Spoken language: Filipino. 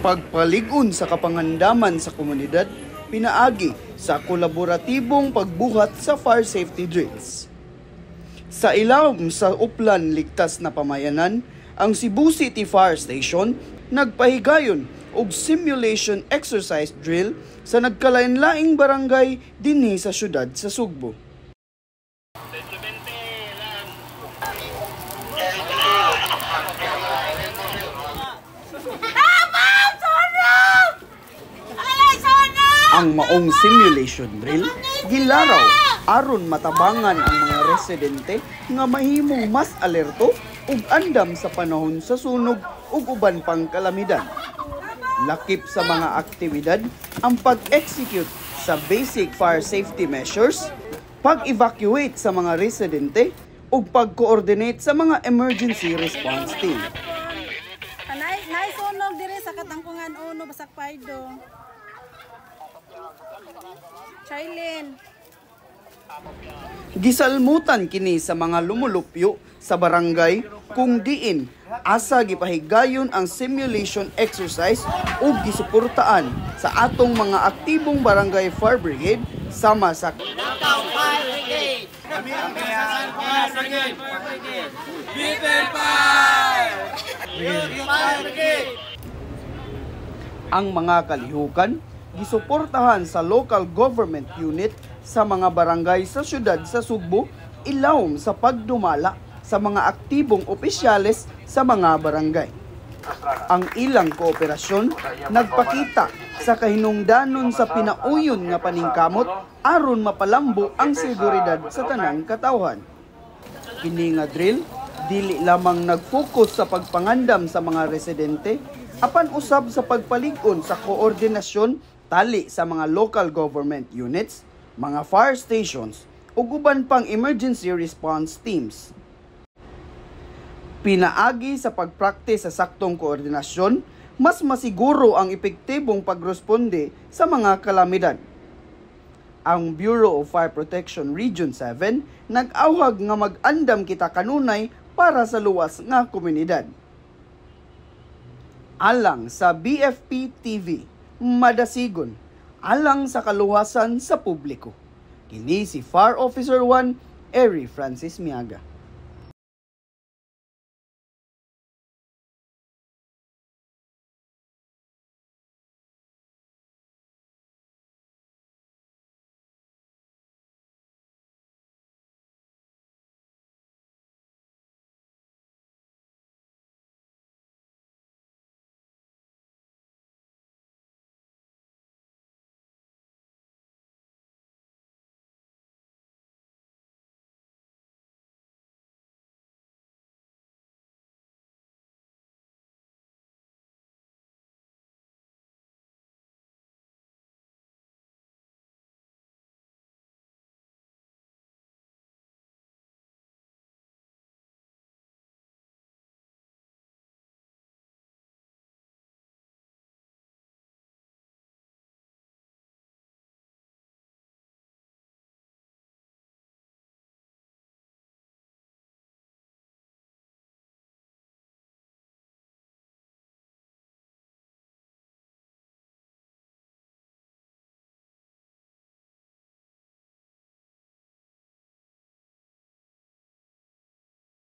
Pagpaligon sa kapangandaman sa komunidad, pinaagi sa kolaboratibong pagbuhat sa fire safety drills. Sa ilawom sa Uplan Ligtas na Pamayanan, ang Cebu City Fire Station nagpahigayon og simulation exercise drill sa nagkalain-laing barangay dinhi sa syudad sa Sugbo. Ang maong simulation drill gilaraw aron matabangan ang mga residente nga mahimong mas alerto ug andam sa panahon sa sunog ug uban pang kalamidad. Lakip sa mga aktibidad ang pag-execute sa basic fire safety measures, pag-evacuate sa mga residente ug pag-coordinate sa mga emergency response team. Naisunog diri sa katangkungan uno basak paydo. Chailin. Gisalmutan kini sa mga lumulupyo sa barangay kung diin asa gipahigayon ang simulation exercise ug gisuportaan sa atong mga aktibong barangay fire brigade sama sa Fire Brigade. Kami ang Fire Brigade. Fire Brigade. Ang mga kalihukan gisuportahan sa local government unit sa mga barangay sa syudad sa Sugbo ilawom sa pagdumala sa mga aktibong opisyales sa mga barangay. Ang ilang kooperasyon nagpakita sa kahinungdanon sa pinauyon nga paningkamot aron mapalambo ang seguridad sa tanang katawhan. Kini nga drill dili lamang nag-focus sa pagpangandam sa mga residente apan usab sa pagpalig-on sa koordinasyon tali sa mga local government units, mga fire stations, ug uban pang emergency response teams. Pinaagi sa pagpraktis sa saktong koordinasyon, mas masiguro ang epektibong pagresponde sa mga kalamidad. Ang Bureau of Fire Protection Region 7 nag-awhag nga mag-andam kita kanunay para sa luwas nga komunidad. Alang sa BFP TV, madasigon, alang sa kaluwasan sa publiko. Kini si Fire Officer 1, Eri Francis Miaga.